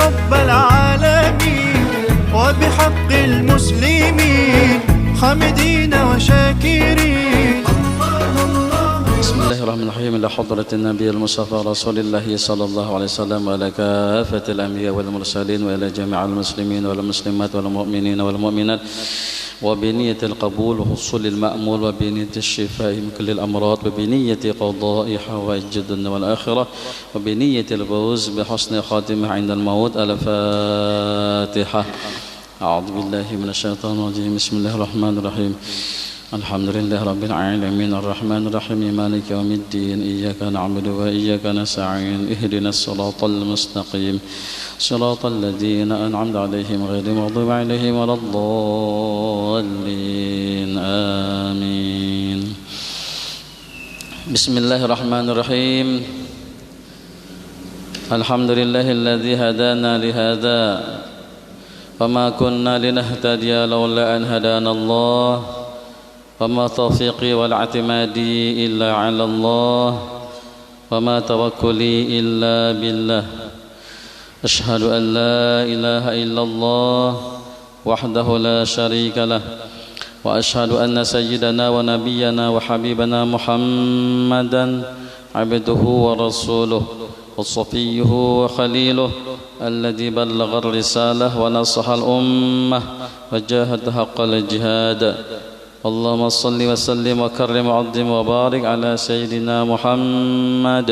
رب العالمين وبحق المسلمين حامدين وشاكرين. بسم الله الرحمن الرحيم. إلى حضرة النبي المصطفى رسول الله صلى الله عليه وسلم وإلى كافة الأنبياء والمرسلين وإلى جميع المسلمين والمسلمات والمؤمنين والمؤمنات وبنية القبول وحصول المأمول وبنية الشفاء من كل الأمراض وبنية قضاء حوائج الدنيا والآخرة وبنية الفوز بحسن خاتمة عند الموت. الفاتحة. أعوذ بالله من الشيطان الرجيم. بسم الله الرحمن الرحيم. الحمد لله رب العالمين الرحمن الرحيم مالك يوم الدين إياك نعبد وإياك نستعين اهدنا الصراط المستقيم صراط الذين أنعمت عليهم غير المغضوب عليهم ولا الضالين آمين. بسم الله الرحمن الرحيم. الحمد لله الذي هدانا لهذا وما كنا لنهتدي لولا أن هدانا الله وما توفيقي والاعتمادي إلا على الله وما توكلي إلا بالله. أشهد أن لا إله إلا الله وحده لا شريك له وأشهد أن سيدنا ونبينا وحبيبنا محمدا عبده ورسوله وصفيه وخليله الذي بلغ الرسالة ونصح الأمة وجاهد حق الجهاد. اللهم صل وسلم وكرم وعظم وبارك على سيدنا محمد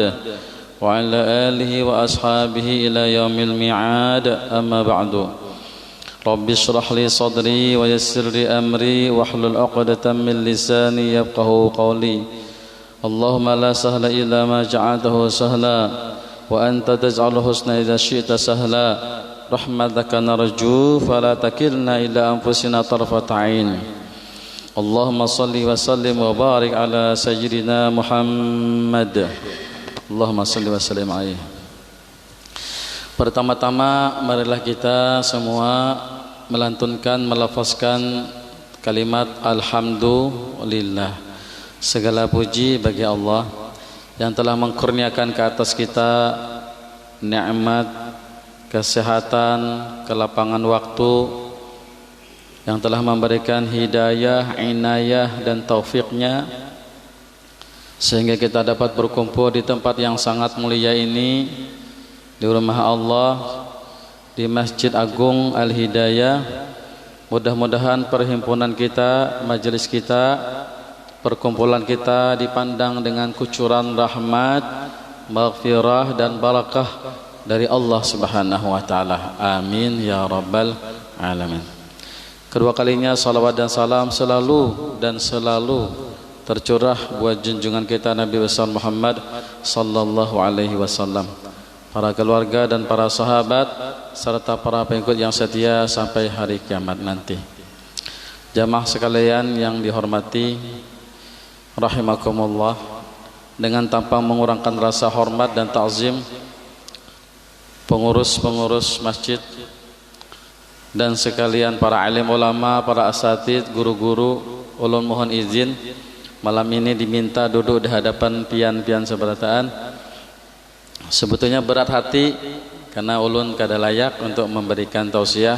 وعلى آله وأصحابه إلى يوم الميعاد. أما بعد. رب اشرح لي صدري ويسر لي أمري واحلل عقدة من لساني يفقهوا قولي. اللهم لا سهل إلا ما جعلته سهلا وأنت تجعل الحسن إذا شئت سهلا. رحمتك نرجو فلا تكلنا إلى أنفسنا طرفة عين. اللهم صل وسلم وبارك على سيدنا محمد. Allahumma salli wa sallim alaihi. Pertama-tama marilah kita semua melantunkan, melafazkan kalimat alhamdulillah. Segala puji bagi Allah yang telah mengkurniakan ke atas kita nikmat, kesehatan, kelapangan waktu, yang telah memberikan hidayah, inayah dan taufiknya sehingga kita dapat berkumpul di tempat yang sangat mulia ini, di rumah Allah, di Masjid Agung Al-Hidayah. Mudah-mudahan perhimpunan kita, majelis kita, perkumpulan kita dipandang dengan kucuran rahmat, maghfirah dan barakah dari Allah Subhanahu wa taala. Amin ya rabbal alamin. Kedua kalinya salawat dan salam selalu dan selalu tercurah buat junjungan kita Nabi besar Muhammad sallallahu alaihi wasallam, para keluarga dan para sahabat serta para pengikut yang setia sampai hari kiamat nanti. Jamaah sekalian yang dihormati rahimakumullah, dengan tanpa mengurangkan rasa hormat dan ta'zim pengurus-pengurus masjid dan sekalian para alim ulama, para asatid, guru-guru, ulun mohon izin malam ini diminta duduk di hadapan pian-pian seberataan. Sebetulnya berat hati karena ulun kada layak untuk memberikan tausiah,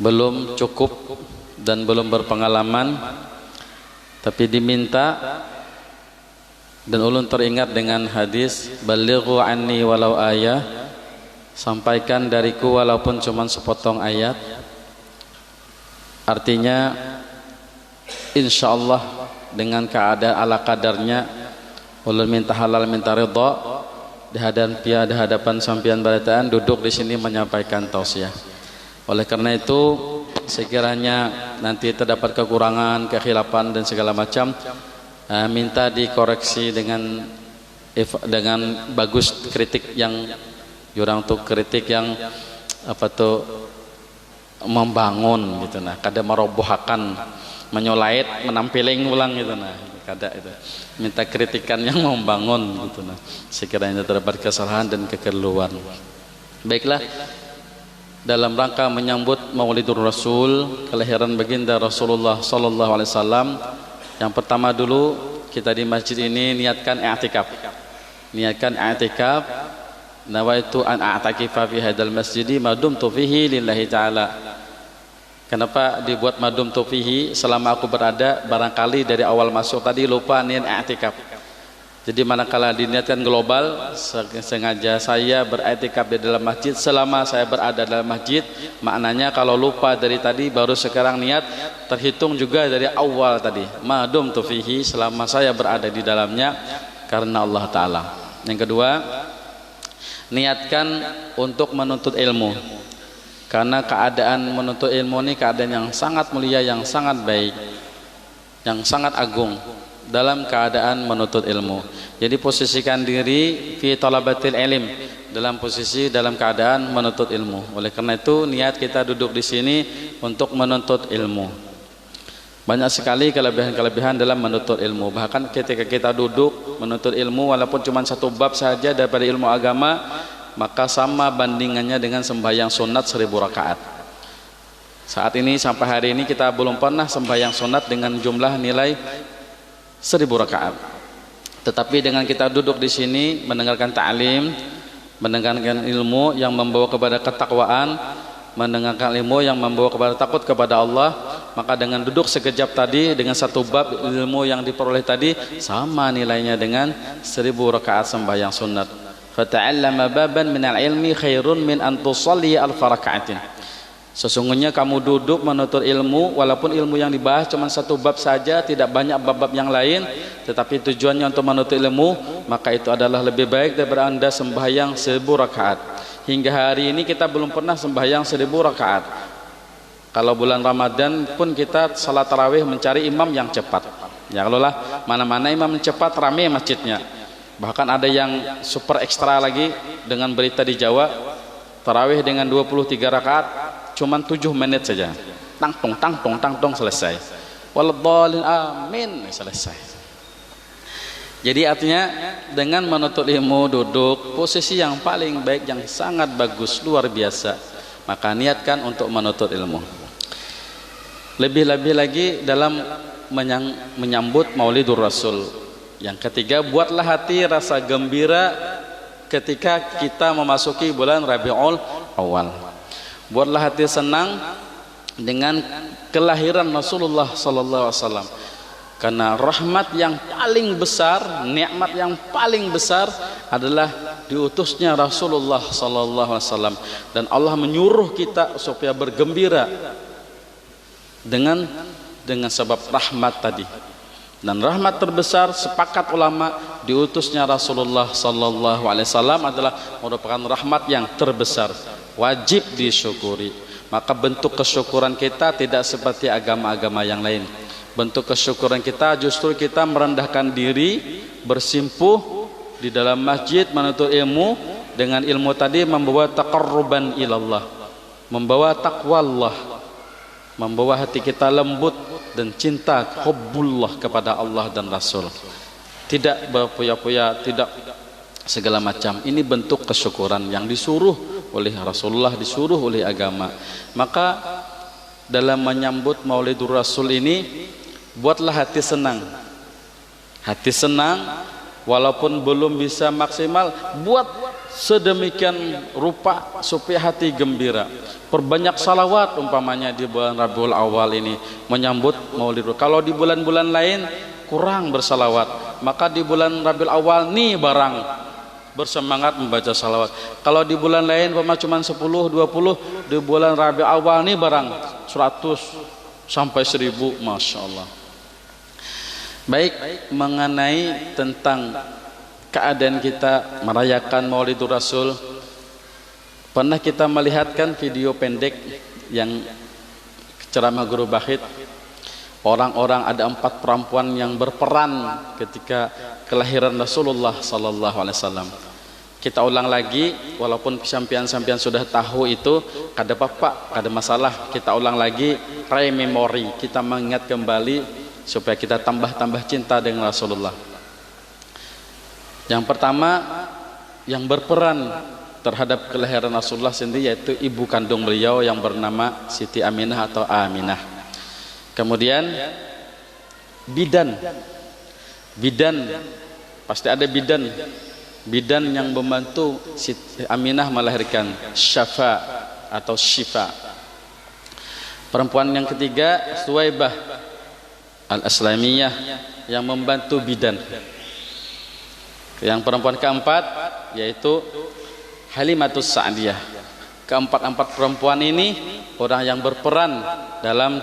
belum cukup dan belum berpengalaman, tapi diminta. Dan ulun teringat dengan hadis balighu anni walau ayah, sampaikan dariku walaupun cuma sepotong ayat. Artinya insyaallah dengan keadaan ala kadarnya ulun minta halal minta ridha di hadapan sampian barataan duduk di sini menyampaikan tausiah. Oleh karena itu sekiranya nanti terdapat kekurangan, kekhilafan dan segala macam, minta dikoreksi dengan bagus, kritik yang jurang tuh kritik yang apa tuh membangun gitu nah, kada merobohkan, menyolait, menampiling ulang gitu nah, kada itu. Minta kritikan yang membangun gitu nah. Sekiranya terdapat kesalahan dan kekeliruan. Baiklah, dalam rangka menyambut Maulidur Rasul, kelahiran baginda Rasulullah sallallahu alaihi wasallam, yang pertama dulu kita di masjid ini niatkan i'tikaf. Niatkan i'tikaf nawaitu an a'takifa fi hadzal masjidi ma dumtu fihi lillahi ta'ala. Kenapa dibuat madum tufihi? Selama aku berada, barangkali dari awal masuk tadi lupa niat i'tikaf. Jadi manakala diniatkan global, sengaja saya beriktikaf di dalam masjid selama saya berada dalam masjid, maknanya kalau lupa dari tadi baru sekarang niat, terhitung juga dari awal tadi. Madum tufihi, selama saya berada di dalamnya karena Allah Ta'ala. Yang kedua, niatkan untuk menuntut ilmu. Karena keadaan menuntut ilmu ini keadaan yang sangat mulia, yang sangat baik, yang sangat agung dalam keadaan menuntut ilmu. Jadi posisikan diri fi talabatil ilm, dalam posisi dalam keadaan menuntut ilmu. Oleh karena itu niat kita duduk di sini untuk menuntut ilmu. Banyak sekali kelebihan-kelebihan dalam menuntut ilmu. Bahkan ketika kita duduk menuntut ilmu, walaupun cuma satu bab saja daripada ilmu agama, maka sama bandingannya dengan sembahyang sunat 1000 rakaat. Saat ini sampai hari ini kita belum pernah sembahyang sunat dengan jumlah nilai 1000 rakaat. Tetapi dengan kita duduk di sini mendengarkan ta'lim, mendengarkan ilmu yang membawa kepada ketakwaan, mendengarkan ilmu yang membawa kepada takut kepada Allah, maka dengan duduk sekejap tadi dengan satu bab ilmu yang diperoleh tadi sama nilainya dengan 1000 rakaat sembahyang sunat. Fata'allama baban minal ilmi khairun min an tusalli alfa raka'atin. Sesungguhnya kamu duduk menuntut ilmu, walaupun ilmu yang dibahas cuma satu bab saja, tidak banyak bab-bab yang lain, tetapi tujuannya untuk menuntut ilmu, maka itu adalah lebih baik daripada anda sembahyang 1000 rakaat. Hingga hari ini kita belum pernah sembahyang 1000 rakaat. Kalau bulan Ramadan pun kita salat tarawih mencari imam yang cepat. Ya kalau lah mana-mana imam cepat, ramai masjidnya. Bahkan ada yang super ekstra lagi dengan berita di Jawa, tarawih dengan 23 rakaat cuman 7 menit saja, tangtong selesai, waladhdallin amin, selesai. Jadi artinya dengan menuntut ilmu duduk posisi yang paling baik, yang sangat bagus, luar biasa, maka niatkan untuk menuntut ilmu. Lebih-lebih lagi dalam menyambut Maulidur Rasul. Yang ketiga, buatlah hati rasa gembira ketika kita memasuki bulan Rabiul Awal. Buatlah hati senang dengan kelahiran Rasulullah sallallahu alaihi wasallam. Karena rahmat yang paling besar, nikmat yang paling besar adalah diutusnya Rasulullah sallallahu alaihi wasallam, dan Allah menyuruh kita supaya bergembira dengan sebab rahmat tadi. Dan rahmat terbesar sepakat ulama diutusnya Rasulullah sallallahu alaihi wasallam adalah merupakan rahmat yang terbesar, wajib disyukuri. Maka bentuk kesyukuran kita tidak seperti agama-agama yang lain. Bentuk kesyukuran kita justru kita merendahkan diri, bersimpuh di dalam masjid menuntut ilmu, dengan ilmu tadi membawa taqarruban ilallah, membawa taqwa Allah, membawa hati kita lembut dan cinta hubbullah kepada Allah dan Rasul. Tidak berpoya-poya, tidak segala macam. Ini bentuk kesyukuran yang disuruh oleh Rasulullah, disuruh oleh agama. Maka dalam menyambut Maulidur Rasul ini, buatlah hati senang. Hati senang walaupun belum bisa maksimal, buat sedemikian rupa supaya hati gembira. Perbanyak salawat umpamanya di bulan Rabiul Awal ini menyambut Maulid. Kalau di bulan-bulan lain kurang bersalawat, maka di bulan Rabiul Awal nih barang bersemangat membaca salawat. Kalau di bulan lain cuma 10, 20, di bulan Rabiul Awal nih barang 100 sampai 1000, Masya Allah. Baik, mengenai tentang keadaan kita merayakan Maulidur Rasul, pernah kita melihatkan video pendek yang ceramah Guru Bahid. Orang-orang, ada 4 perempuan yang berperan ketika kelahiran Rasulullah sallallahu alaihi wasallam. Kita ulang lagi, walaupun sampian-sampian sudah tahu itu, kada apa-apa, kada masalah. Kita ulang lagi, rememori, kita mengingat kembali supaya kita tambah-tambah cinta dengan Rasulullah. Yang pertama yang berperan terhadap kelahiran Rasulullah sendiri yaitu ibu kandung beliau yang bernama Siti Aminah atau Aminah. Kemudian bidan, pasti ada bidan bidan yang membantu Aminah melahirkan, Syafa atau Syifa. Perempuan yang ketiga Suwaibah al-Islamiyah yang membantu bidan. Yang perempuan keempat yaitu Halimatus Sa'diyah. Keempat-empat perempuan ini orang yang berperan dalam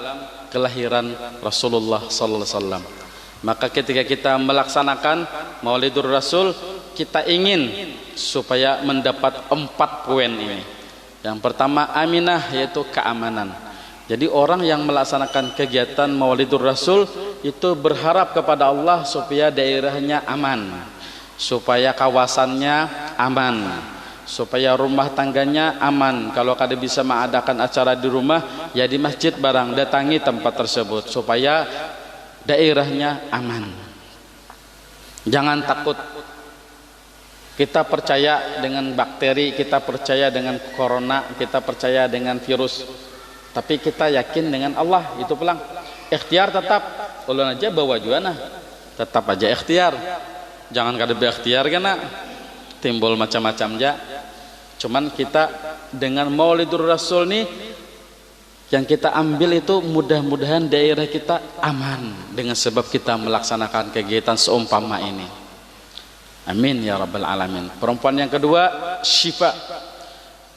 kelahiran Rasulullah sallallahu alaihi wasallam. Maka ketika kita melaksanakan Maulidur Rasul, kita ingin supaya mendapat 4 poin ini. Yang pertama Aminah, yaitu keamanan. Jadi orang yang melaksanakan kegiatan Maulidur Rasul itu berharap kepada Allah supaya daerahnya aman, supaya kawasannya aman, supaya rumah tangganya aman. Kalau kada bisa mengadakan acara di rumah, ya di masjid barang, datangi tempat tersebut supaya daerahnya aman. Jangan takut. Kita percaya dengan bakteri, kita percaya dengan corona, kita percaya dengan virus, tapi kita yakin dengan Allah. Itu pulang ikhtiar tetap ulun aja bawa juana, tetap aja ikhtiar. Jangan kada berikhtiar kena timbul macam-macam aja. Cuman kita dengan Maulidur Rasul nih yang kita ambil itu mudah-mudahan daerah kita aman dengan sebab kita melaksanakan kegiatan seumpama ini. Amin ya rabbal alamin. Perempuan yang kedua Syifa,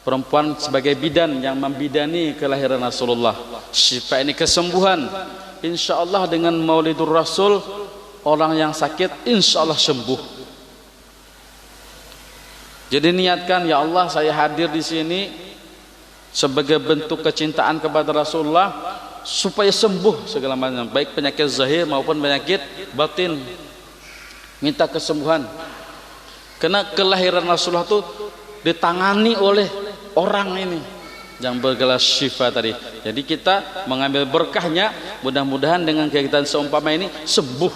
perempuan sebagai bidan yang membidani kelahiran Rasulullah. Syifa ini kesembuhan. Insya Allah dengan Maulidur Rasul orang yang sakit insya Allah sembuh. Jadi niatkan, ya Allah saya hadir di sini sebagai bentuk kecintaan kepada Rasulullah supaya sembuh segala macam, baik penyakit zahir maupun penyakit batin. Minta kesembuhan. Karena kelahiran Rasulullah itu ditangani oleh orang ini yang bergelar Syifa tadi. Jadi kita mengambil berkahnya, mudah-mudahan dengan kegiatan seumpama ini sembuh.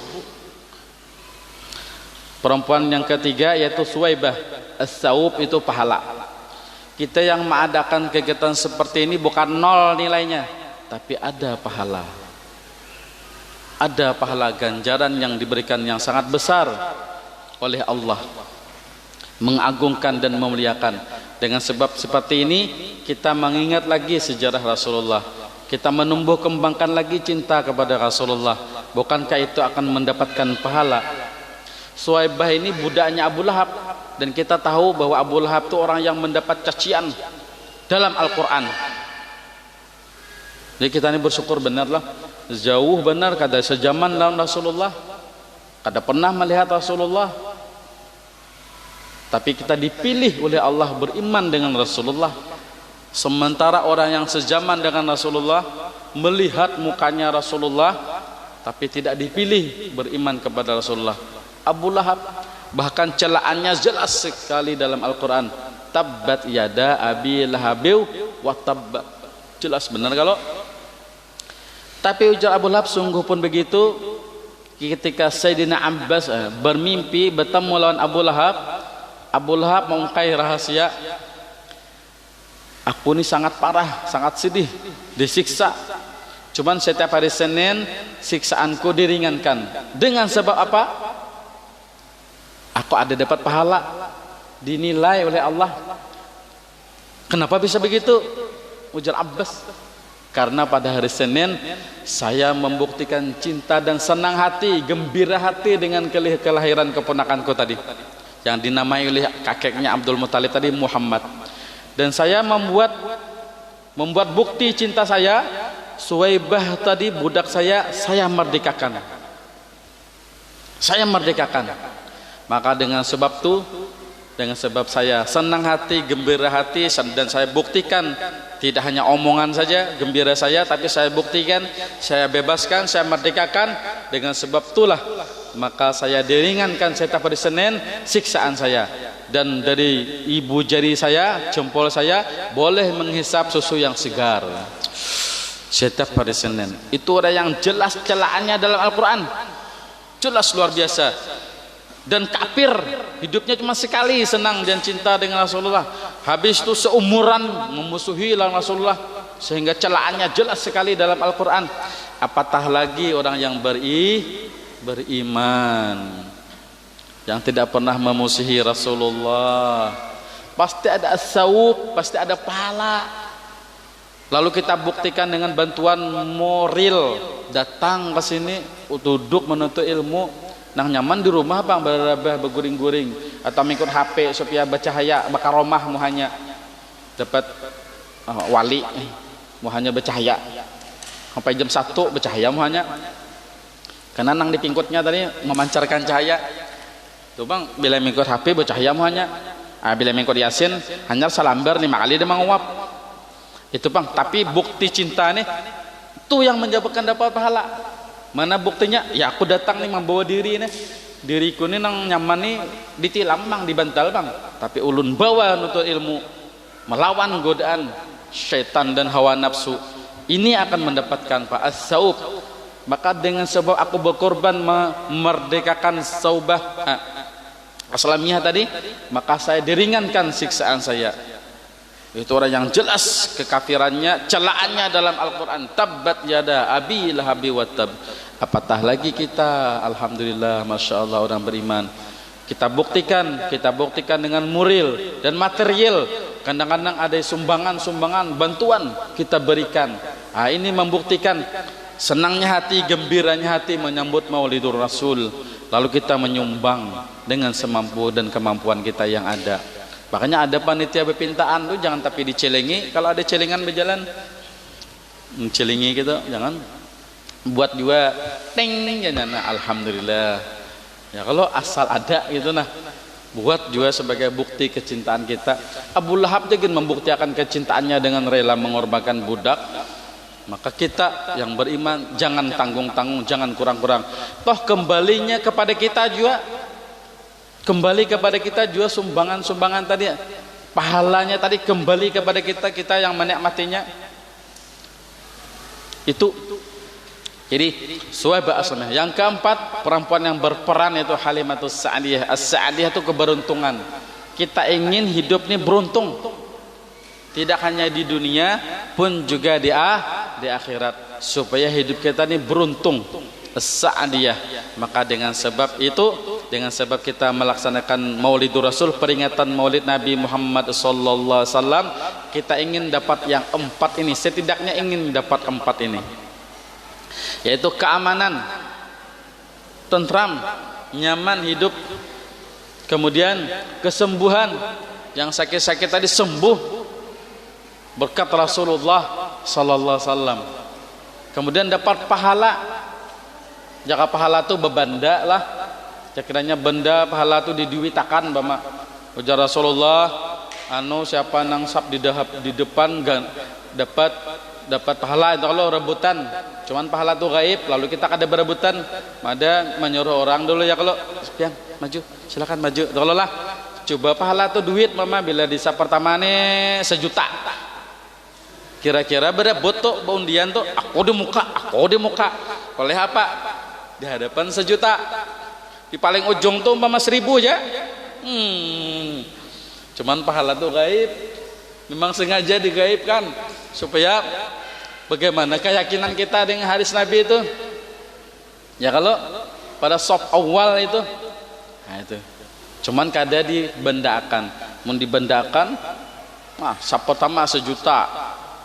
Perempuan yang ketiga yaitu Suwaibah as-Saub, itu pahala. Kita yang mengadakan kegiatan seperti ini bukan nol nilainya, tapi ada pahala. Ada pahala ganjaran yang diberikan yang sangat besar oleh Allah, mengagungkan dan memuliakan. Dengan sebab seperti ini kita mengingat lagi sejarah Rasulullah, kita menumbuh kembangkan lagi cinta kepada Rasulullah. Bukankah itu akan mendapatkan pahala? Suwaibah ini budaknya Abu Lahab, dan kita tahu bahwa Abu Lahab itu orang yang mendapat cacian dalam Al-Quran. Jadi kita ini bersyukur benarlah, jauh benar kada sejaman dalam Rasulullah, kada pernah melihat Rasulullah, tapi kita dipilih oleh Allah beriman dengan Rasulullah. Sementara orang yang sejaman dengan Rasulullah melihat mukanya Rasulullah tapi tidak dipilih beriman kepada Rasulullah. Abu Lahab, bahkan celaannya jelas sekali dalam Al-Quran. Tabbat yada abi lahabiw wa tabba. Jelas benar kalau. Tapi ujar Abu Lahab, sungguh pun begitu. Ketika Sayyidina Abbas bermimpi bertemu lawan Abu Lahab mengungkai rahasia. Aku ini sangat parah, sangat sedih, disiksa. Cuman setiap hari Senin siksaanku diringankan. Dengan sebab apa? Aku ada dapat pahala, dinilai oleh Allah. Kenapa bisa begitu? Ujar Abbas, karena pada hari Senin saya membuktikan cinta dan senang hati, gembira hati dengan kelahiran keponakanku tadi, yang dinamai oleh kakeknya Abdul Muthalib tadi, Muhammad. Dan saya membuat bukti cinta saya. Suwaibah tadi budak saya merdekakan. Saya merdekakan. Maka dengan sebab itu, dengan sebab saya senang hati, gembira hati, dan saya buktikan tidak hanya omongan saja gembira saya, tapi saya buktikan, saya bebaskan, saya merdekakan. Dengan sebab itulah maka saya diringankan setiap hari Senin siksaan saya, dan dari ibu jari saya, jempol saya boleh menghisap susu yang segar setiap hari Senin. Itu ada yang jelas celaannya dalam Al-Quran, jelas luar biasa. Dan kafir hidupnya cuma sekali senang dan cinta dengan Rasulullah, habis itu seumuran memusuhi lawan Rasulullah, sehingga celaannya jelas sekali dalam Al-Quran. Apatah lagi orang yang beriman. yang tidak pernah memusuhi Rasulullah. Pasti ada as-sawab, pasti ada pahala. Lalu kita buktikan dengan bantuan moral, datang ke sini, duduk menuntut ilmu, nang nyaman di rumah bang, berabah berguring-guring, atau mengikut HP supaya bercahaya, bakaromah muhanya dapat wali, muhanya bercahaya, sampai jam 1 bercahaya muhanya, karena nang di pingkutnya tadi memancarkan cahaya. Tuh bang, bila mengikut HP bercahaya muhanya, bila mengikut Yasin hanya salambar 5 kali dia menguap. Itu bang, tapi bukti cinta nih itu yang menyebabkan dapat pahala. Mana buktinya? Ya aku datang nih membawa diri nih, diriku nih nang nyaman nih ditilam bang, dibantal bang, tapi ulun bawa nutut ilmu, melawan godaan syaitan dan hawa nafsu. Ini akan mendapatkan as-saub. Maka dengan sebab aku berkorban memerdekakan saubah Islamiyah tadi, maka saya diringankan siksaan saya. Itu orang yang jelas kekafirannya, celaannya dalam Al-Quran, tabbat yada abi lahabi wattab. Apatah lagi kita, alhamdulillah, masya Allah orang beriman. Kita buktikan dengan moral dan material. Kadang-kadang ada sumbangan bantuan kita berikan. Ini membuktikan senangnya hati, gembiranya hati menyambut Maulidur Rasul. Lalu kita menyumbang dengan semampu dan kemampuan kita yang ada. Makanya ada panitia berpintaan tuh jangan tapi dicelengi. Kalau ada celengan berjalan, celengi gitu, jangan. Buat juga ting jangan. Alhamdulillah. Ya kalau asal ada gitu nah, buat juga sebagai bukti kecintaan kita. Abu Lahab juga membuktikan kecintaannya dengan rela mengorbankan budak. Maka kita yang beriman jangan tanggung-tanggung, jangan kurang-kurang. Toh kembalinya kepada kita juga, sumbangan tadi, pahalanya tadi kembali kepada kita yang menikmatinya. Itu. Jadi suwaba asmah. Yang keempat, perempuan yang berperan itu Halimatus Sa'diyah. As-Sa'diyah itu keberuntungan. Kita ingin hidup ini beruntung. Tidak hanya di dunia pun juga di akhirat, supaya hidup kita ini beruntung. As-Sa'diyah. Maka dengan sebab itu, dengan sebab kita melaksanakan Maulidur Rasul, peringatan Maulid Nabi Muhammad sallallahu alaihi wasallam, kita ingin dapat yang 4 ini, setidaknya ingin dapat 4 ini, yaitu keamanan, tentram, nyaman hidup, kemudian kesembuhan, yang sakit-sakit tadi sembuh berkat Rasulullah sallallahu alaihi wasallam. Kemudian dapat pahala. Jika pahala itu bebanda lah, sekiranya benda pahala itu diduitakan bama. Ujar Rasulullah, siapa nang sap di depan dapat pahala. Itu kalau rebutan, cuman pahala itu gaib, lalu kita kada berebutan, ada menyuruh orang dulu ya, kalau pian maju, silakan maju. Kalau lah coba pahala itu duit mama, bila di sap pertama nih 1 juta. Kira-kira berebut tuh undian tuh, aku di muka. Oleh apa? Di hadapan 1 juta. Di paling ujung tuh umpama 1000 aja. Cuman pahala tuh gaib. Memang sengaja digaibkan supaya bagaimana keyakinan kita dengan hadis Nabi itu. Ya kalau pada sop awal itu, nah itu. Cuman kada dibendakan. Mun dibendakan, sap pertama 1 juta.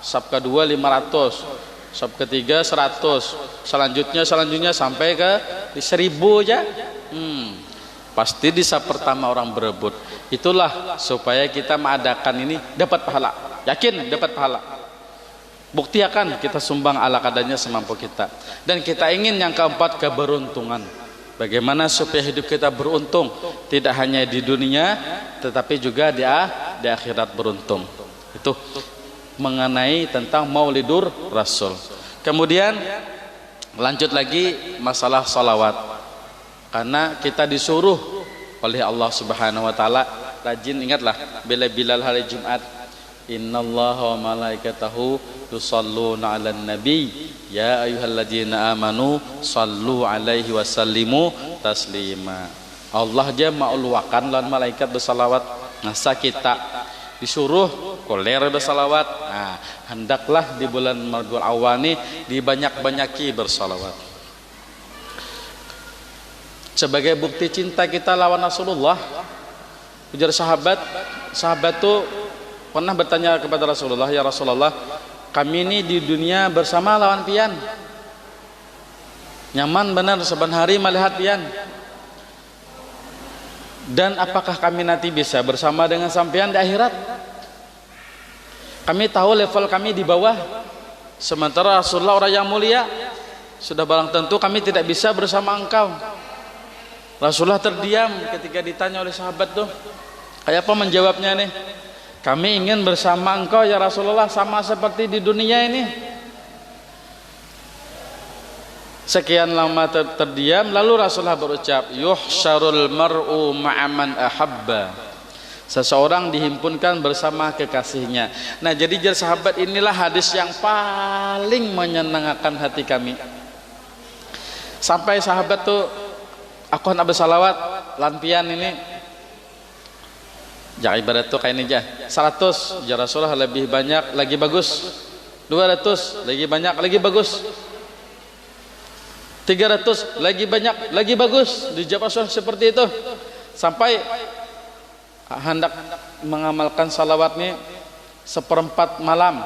Sab kedua 500, sab ketiga 100, selanjutnya sampai ke 1000 aja. Pasti di sab pertama orang berebut. Itulah supaya kita mengadakan ini dapat pahala. Yakin dapat pahala. Buktikan kita sumbang ala kadarnya semampu kita. Dan kita ingin yang keempat, keberuntungan. Bagaimana supaya hidup kita beruntung, tidak hanya di dunia tetapi juga di akhirat beruntung. Itu mengenai tentang Maulidur Rasul. Kemudian lanjut lagi masalah salawat, karena kita disuruh oleh Allah Subhanahu wa taala rajin. Ingatlah bila Bilal hari Jumat, innallaha wa malaikatahu yusalluna 'alan nabi ya ayyuhalladzina amanu sallu 'alaihi wasallimu taslima. Allah aja maulwakan lan malaikat bersalawat. Masa kita disuruh koler bersalawat. Hendaklah di bulan Rabiul Awal ini dibanyak-banyaki bersalawat. sebagai bukti cinta kita lawan Rasulullah. Ujar sahabat tuh pernah bertanya kepada Rasulullah, ya Rasulullah, kami ini di dunia bersama lawan pian, nyaman benar saban hari melihat pian, dan apakah kami nanti bisa bersama dengan sampean di akhirat? Kami tahu level kami di bawah, sementara Rasulullah orang yang mulia, sudah barang tentu kami tidak bisa bersama engkau. Rasulullah terdiam ketika ditanya oleh sahabat tuh, kayak apa menjawabnya nih? Kami ingin bersama engkau ya Rasulullah, sama seperti di dunia ini. Sekian lama terdiam, lalu Rasulullah berucap, yuhsyarul mar'u ma'aman ahabba. Seseorang dihimpunkan bersama kekasihnya. Nah, jadi jar sahabat, inilah hadis yang paling menyenangkan hati kami. Sampai sahabat tuh, aku hendak bersalawat lampian ini, jangan ibarat tuh kayak ini aja 100, ya Rasulullah lebih banyak lagi bagus. 200 lagi banyak lagi bagus. 300 lagi banyak lagi bagus. Dijawab Rasulullah seperti itu, sampai hendak mengamalkan salawat ini 1/4 malam,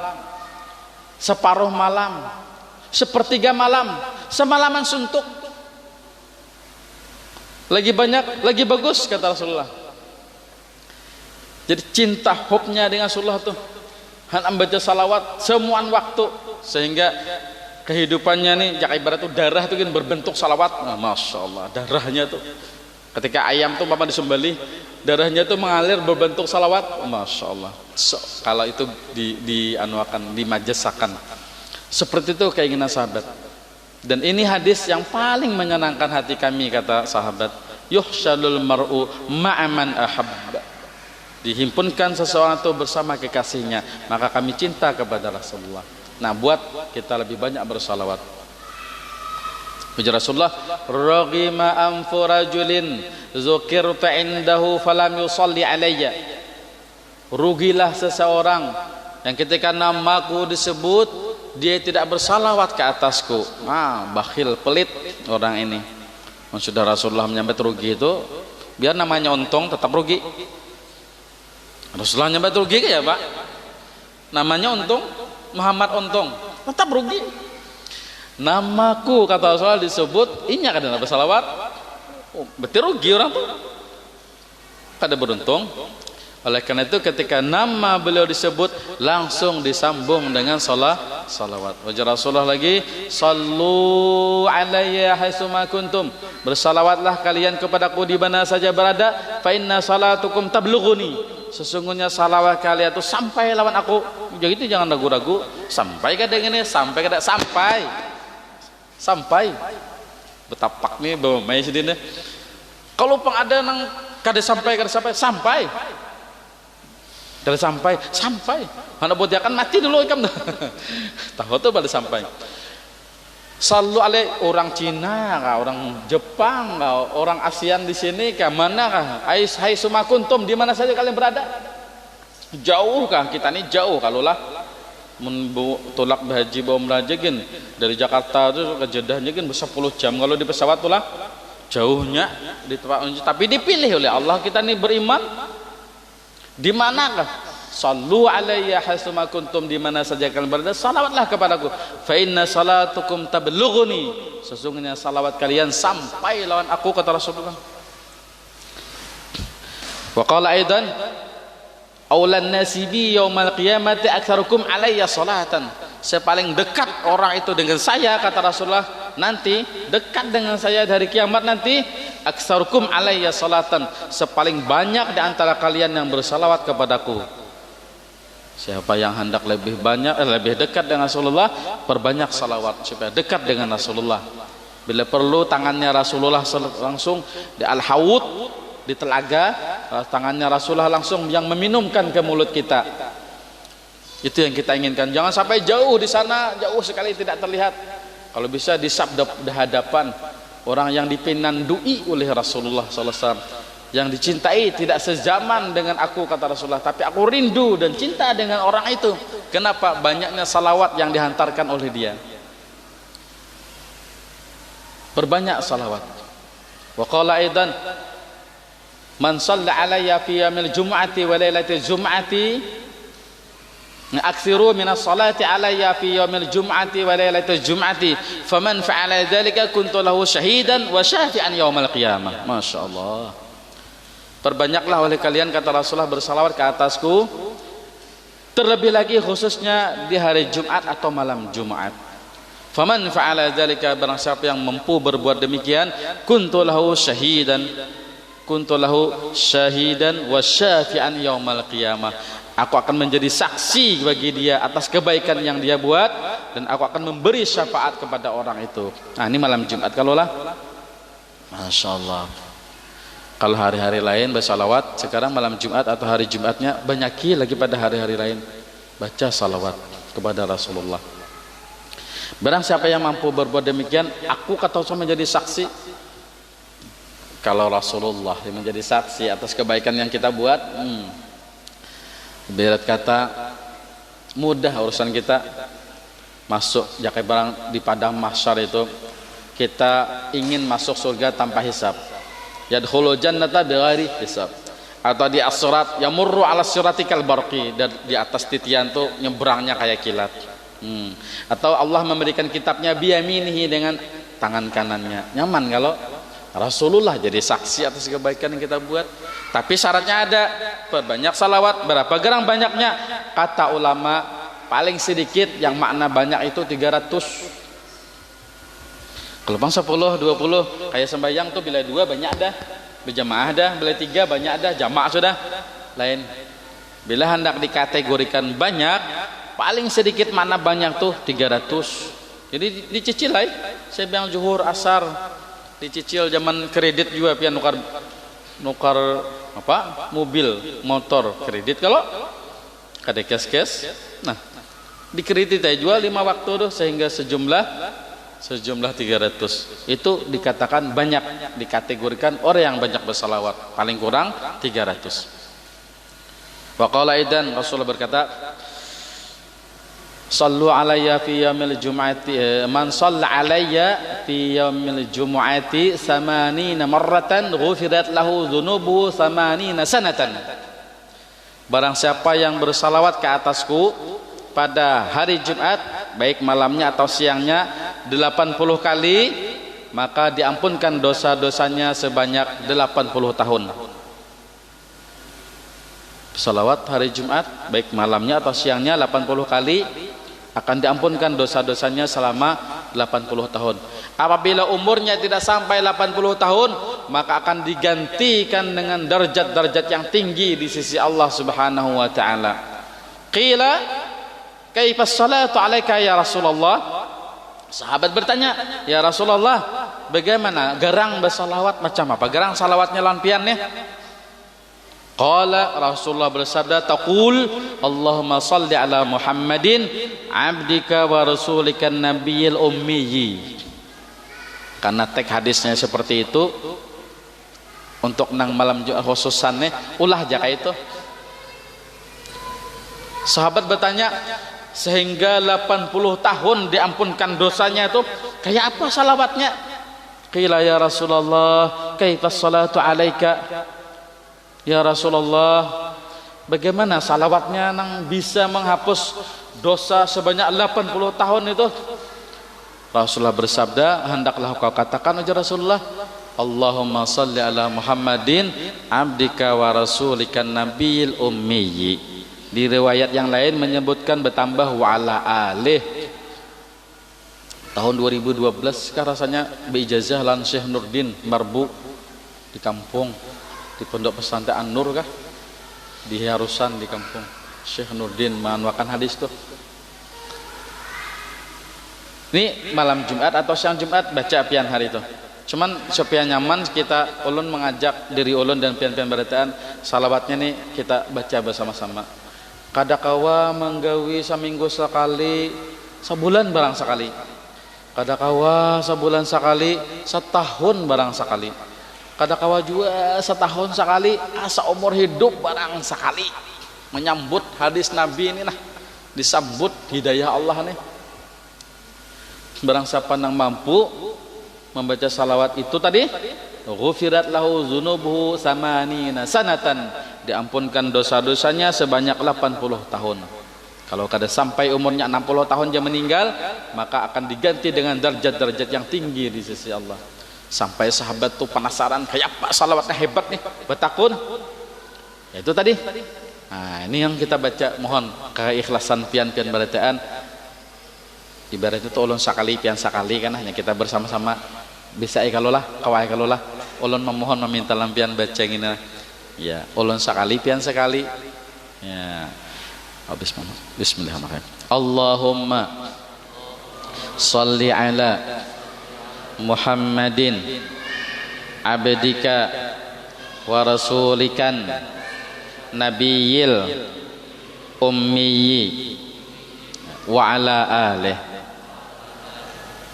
separuh malam, 1/3 malam, semalaman suntuk. Lagi banyak lagi bagus kata Rasulullah. Jadi cinta hubnya dengan Rasulullah tuh hendak membaca salawat semuaan waktu, sehingga kehidupannya nih jak ibarat tuh darah tuh kan berbentuk salawat. Nah, Masya Allah, darahnya tuh ketika ayam tuh mama disembelih, darahnya tuh mengalir berbentuk salawat. Masya Allah. Kalau itu dianuakan, dimajesakan, seperti itu keinginan sahabat. Dan ini hadis yang paling menyenangkan hati kami, kata sahabat, yuhsyalul mar'u ma'aman ahabba. Dihimpunkan seseorang itu bersama kekasihnya, maka kami cinta kepada Rasulullah. Nah, buat kita lebih banyak bersalawat. Ujar Rasulullah, raghima anfu rajulin dzukirtu indahu falam yusalli alayya. Rugilah seseorang yang ketika namaku disebut dia tidak bersalawat ke atasku. Bakhil, pelit orang ini. Sudah Rasulullah menyambut rugi itu, biar namanya untung tetap rugi. Rasulullah menyambut rugi ya Pak, namanya untung, Muhammad untung, tetap rugi. Namaku kata Rasulullah disebut, ini akan ada bersalawat, berarti rugi orang tuh, kada beruntung. Oleh karena itu ketika nama beliau disebut langsung disambung dengan salawat. Wajah Rasulullah lagi, sallu alayya haitsuma kuntum, bersalawatlah kalian kepadaku di mana saja berada, fa inna salatukum tablughuni, sesungguhnya salawat kalian itu sampai lawan aku. Jadi itu jangan ragu-ragu, sampai kadang ini, sampai kadang sampai betapak nih bawa mai sedih. Kalau pang ada nang kada sampai mana buat dia kan mati dulu ikam tahu tuh pada sampai. Selalu ale orang Cina kah, orang Jepang kah, orang ASEAN di sini kah, mana kah, hai sumakuntum, di mana saja kalian berada, jauh kah kita nih, jauh kalau lah tolak haji bawa melajagin dari Jakarta itu ke Jeddah kan 10 jam kalau di pesawat tuh lah jauhnya di tempat, tapi dipilih oleh Allah kita nih beriman. Di manakah? Sallu alayya haitsuma kuntum, di mana saja kalian berada salawatlah kepadaku, fa inna salatukum tablughuni, sesungguhnya salawat kalian sampai lawan aku, kata Rasulullah. Wa qala aidan aulan nasi bi yaumal qiyamati aktsarukum alayya salatan, sepaling dekat orang itu dengan saya, kata Rasulullah, nanti dekat dengan saya dari kiamat nanti, aktsarukum alayya salatan, sepaling banyak di antara kalian yang bersalawat kepadaku. Siapa yang hendak lebih banyak, lebih dekat dengan Rasulullah, perbanyak salawat supaya dekat dengan Rasulullah. Bila perlu tangannya Rasulullah langsung di al-hawud, di telaga, tangannya Rasulullah langsung yang meminumkan ke mulut kita. Itu yang kita inginkan. Jangan sampai jauh di sana, jauh sekali tidak terlihat. Kalau bisa di hadapan orang yang dipinandui oleh Rasulullah SAW, yang dicintai tidak sezaman dengan aku, kata Rasulullah, tapi aku rindu dan cinta dengan orang itu. Kenapa? Banyaknya salawat yang dihantarkan oleh dia. Perbanyak salawat. Wa qala aidan man shalla alayya fi yaumil jum'ati wa lailatil jum'ati aksiru minas salati alayya fi yaumil jum'ati wa lailatil jum'ati faman fa'ala dzalika kuntu lahu syahidan wa syafi'an yaumal qiyamah. Masyaallah. Perbanyaklah oleh kalian, kata Rasulullah, bersalawat ke atasku, terlebih lagi khususnya di hari Jumat atau malam Jumat. Faman fa'ala dzalika, barang siapa yang mampu berbuat demikian, kuntu lahu syahidan wa syafi'an yaumal qiyamah. Aku akan menjadi saksi bagi dia atas kebaikan yang dia buat, dan aku akan memberi syafaat kepada orang itu. Nah, ini malam Jumat. Kalau lah, Masya Allah. Kalau hari-hari lain bersalawat, sekarang malam Jumat atau hari Jumatnya banyaki lagi pada hari-hari lain baca salawat kepada Rasulullah. Barang siapa yang mampu berbuat demikian, aku kata Rasul menjadi saksi. Kalau Rasulullah yang menjadi saksi atas kebaikan yang kita buat, berat kata mudah urusan kita masuk jakai barang di padang mahsyar itu. Kita ingin masuk surga tanpa hisab, yadkhulul jannata bighairi hisab, atau di as-sirat yamurru ala siratikal barqi, dan di atas titian tuh nyebrangnya kayak kilat. Atau Allah memberikan kitabnya biyaminihi, dengan tangan kanannya. Nyaman kalau Rasulullah jadi saksi atas kebaikan yang kita buat. Tapi syaratnya ada, perbanyak salawat. Berapa gerang banyaknya? Kata ulama paling sedikit yang makna banyak itu 300. Kalau bang 10, 20 kayak sembahyang tuh bila 2 banyak dah, berjamaah dah, bila 3 banyak dah, jamaah sudah lain. Bila hendak dikategorikan banyak, paling sedikit makna banyak tuh 300. Jadi dicicil lah, saya bilang zuhur asar dicicil, zaman kredit juga pian nukar apa mobil motor kredit, kalau kada kes. Nah, di kredit aja jual 5 waktu tuh, sehingga sejumlah 300. Itu dikatakan banyak, dikategorikan orang yang banyak bersalawat, paling kurang 300. Wa qala aidan, Rasulullah berkata, sallu alayya fi yaumil jum'ati, man shalla alayya fi yaumil jum'ati 80 marratan ghufirat lahu dzunubuhu 80 sanatan. Barang siapa yang bersalawat ke atasku pada hari Jumat, baik malamnya atau siangnya, 80 kali, maka diampunkan dosa-dosanya sebanyak 80 tahun. Salawat hari Jumat, baik malamnya atau siangnya 80 kali, akan diampunkan dosa-dosanya selama 80 tahun. Apabila umurnya tidak sampai 80 tahun, maka akan digantikan dengan derajat-derajat yang tinggi di sisi Allah Subhanahu wa taala. Qila kaifa salatu alaika ya Rasulullah? Sahabat bertanya, ya Rasulullah, bagaimana gerang bersalawat macam apa? Gerang salawatnya lampiannya? Qala, Rasulullah bersabda, taqul Allahumma salli ala Muhammadin abdika wa rasulikan nabiyil ummiyi. Karena teks hadisnya seperti itu, untuk nang malam Jumat khususannya ulah jaka itu. Sahabat bertanya, sehingga 80 tahun diampunkan dosanya itu, kayak apa salawatnya? Qila ya Rasulullah kaifa salatu alaika? Ya Rasulullah, bagaimana salawatnya nang bisa menghapus dosa sebanyak 80 tahun itu? Rasulullah bersabda, hendaklah kau katakan ujar Rasulullah, Allahumma salli ala Muhammadin abdika wa rasulikan nabiyil ummiyi. Di riwayat yang lain menyebutkan bertambah wa ala alih. Tahun 2012 kan rasanya beijazah lan Syekh Nurdin Marbu di kampung, di pondok pesantren An-Nur kah, di Harusan di kampung. Syekh Nurdin menganwakan hadis tuh. Ini malam Jumat atau siang Jumat baca pian hari itu. Cuman supaya nyaman, kita ulun mengajak diri ulun dan pian-pian beritaan salawatnya nih kita baca bersama-sama. Kadakawa menggawi seminggu sekali, sebulan barang sekali. Kadakawa sebulan sekali, setahun barang sekali. Kadakawa juga setahun sekali, asa umur hidup barang sekali. Menyambut hadis Nabi ini nah, disambut hidayah Allah nih. Barang siapa yang mampu membaca salawat itu tadi ghufirat lahu dzunubuhu samanina sanatan, diampunkan dosa-dosanya sebanyak 80 tahun. Kalau kada sampai umurnya 60 tahun dia meninggal, maka akan diganti dengan derajat-derajat yang tinggi di sisi Allah. Sampai sahabat tuh penasaran, kayak apa salawatnya hebat nih, bertakun. Ya itu tadi. Nah, ini yang kita baca, mohon keikhlasan pian-pian barataan. Ibarat itu ulun sakali pian sakali kan, hanya kita bersama-sama bisa kalau lah, kawai kalau lah. Ulun memohon meminta lampian baca ini. Ya, ulun sakali pian sekali. Ya. Bismillahirrahmanirrahim. Allahumma salli ala Muhammadin abdika wa rasulikan nabiyil ummiyi wa ala alih.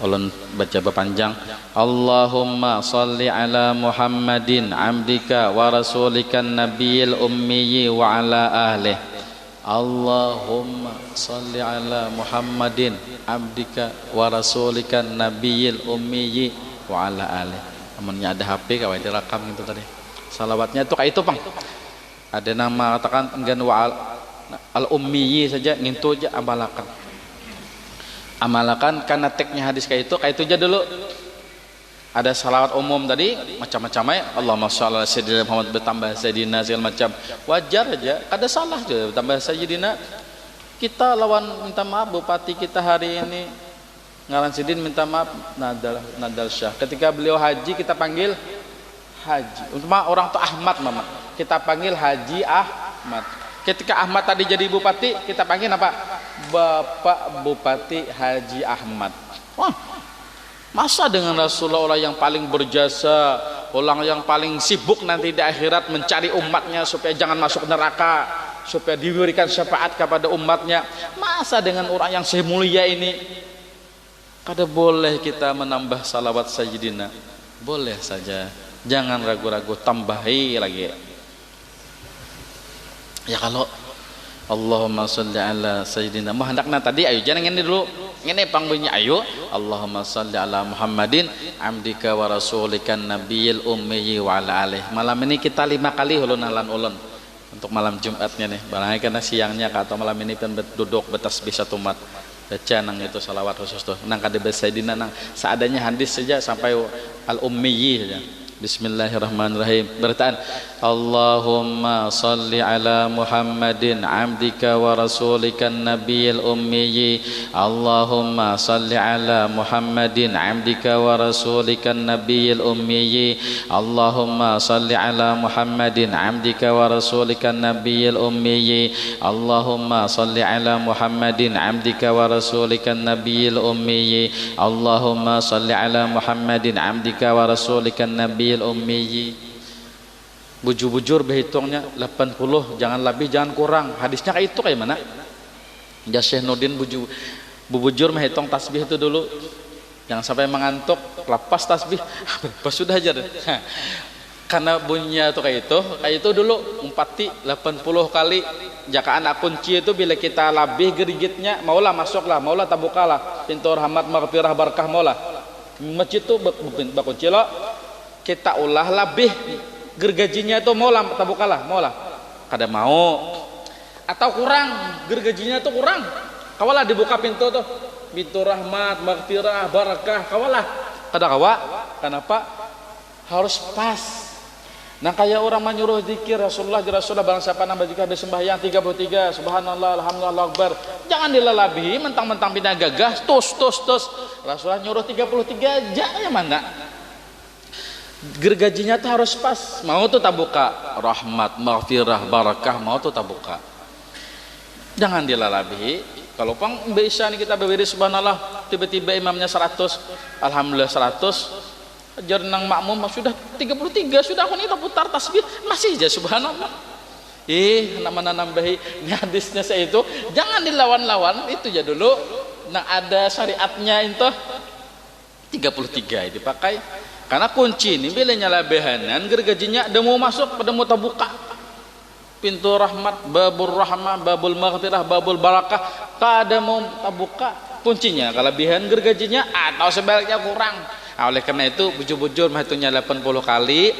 Ulun baca berpanjang. Allahumma salli ala Muhammadin abdika wa rasulikan nabiyil ummiyi wa ala alih. Allahumma salli ala Muhammadin abdika wa rasulika nabiyil ummiyi wa ala alih. Amunnya ada HP kawai direkam gitu tadi. Salawatnya itu kayak itu, Bang. Ada nama katakan enggan wa al ummiyi saja ngintu aja amalakan. Amalakan karena teknya hadis kayak itu aja dulu. Ada salawat umum tadi macam-macam ya. Allahumma shalli ala sayyidina Muhammad bertambah sayyidina segala macam. Wajar aja, kada salah juga bertambah sayyidina. Kita lawan minta maaf bupati kita hari ini Ngaran Sidin minta maaf Nadal Syah. Ketika beliau haji kita panggil Haji. Untuk orang tuh Ahmad mama. Kita panggil Haji Ahmad. Ketika Ahmad tadi jadi bupati kita panggil apa? Bapak Bupati Haji Ahmad. Wah. Masa dengan Rasulullah orang yang paling berjasa, orang yang paling sibuk nanti di akhirat mencari umatnya supaya jangan masuk neraka, supaya diberikan syafaat kepada umatnya. Masa dengan orang yang semulia ini kada boleh kita menambah salawat sayyidina? Boleh saja, jangan ragu-ragu, tambahi lagi. Ya kalau Allahumma sholli ala sayyidina Muhammadna tadi ayo jangan ini dulu. Ini panggungnya ayo Allahumma sholli ala Muhammadin amdika wa rasulikan nabiyil ummi wa ala alih. Malam ini kita 5 kali ulun untuk malam Jumatnya nih. Barangkali karena siangnya atau malam ini kan duduk bertasbih satu mat. Baca nang itu salawat khusus tuh. Nang kada sayyidina nang seadanya hadis saja sampai al ummi saja. Bismillahirrahmanirrahim. Bertaan Allahumma salli ala Muhammadin abdika wa rasulikan nabiyil ummi. Allahumma salli ala Muhammadin abdika wa rasulikan nabiyil ummi. Allahumma salli ala Muhammadin abdika wa rasulikan nabiyil ummi. Allahumma salli ala Muhammadin abdika wa rasulikan nabiyil ummi. Allahumma salli ala Muhammadin abdika wa rasulikan nabiyil ummi. Bujur-bujur berhitungnya 80, jangan lebih jangan kurang. Hadisnya kayak itu kayak mana? Ya Syekh Nurdin bujur menghitung tasbih itu dulu. Jangan sampai mengantuk, lepas tasbih. Pas sudah aja deh. Karena bunyinya itu kayak itu dulu umpati 80 kali. Jaka anak kunci itu bila kita labih gerigitnya, maulah masuklah, maulah tabukalah. Pintu rahmat maghfirah barakah maulah. Masjid itu bakunci lo. Kita ulah lebih gergajinya itu maulah tabukalah maulah kada mau atau kurang gergajinya itu kurang kawalah dibuka pintu tuh pintu rahmat maghfirah barakah kawalah kada kawa. Kenapa harus pas? Nah kayak orang menyuruh zikir Rasulullah barang siapa nambah jika ada sembahyang 33 subhanallah alhamdulillah akbar jangan dilelabihi mentang-mentang pindah gagah tus Rasulullah nyuruh 33 aja ya mana gergajinya tuh harus pas. Mau tuh tabuka rahmat maghfirah barakah mau tuh tabuka jangan dilalabihi. Kalau pang bisa nih kita berdiri subhanallah tiba-tiba imamnya 100 alhamdulillah 100 ajar nang makmum sudah 33 sudah aku nih putar tasbih masih aja subhanallah. Nama nambahi ini hadisnya saya itu jangan dilawan-lawan itu ya dulu. Nah ada syariatnya itu 33 itu dipakai. Karena kunci ini bila nyala behanan gergajinya ada mau masuk pada mau terbuka pintu rahmat babul rahmah babul maghfirah babul barakah kada mau terbuka kuncinya kelebihan gergajinya atau sebaliknya kurang Oleh karena itu bujur-bujur mahitungnya 80 kali,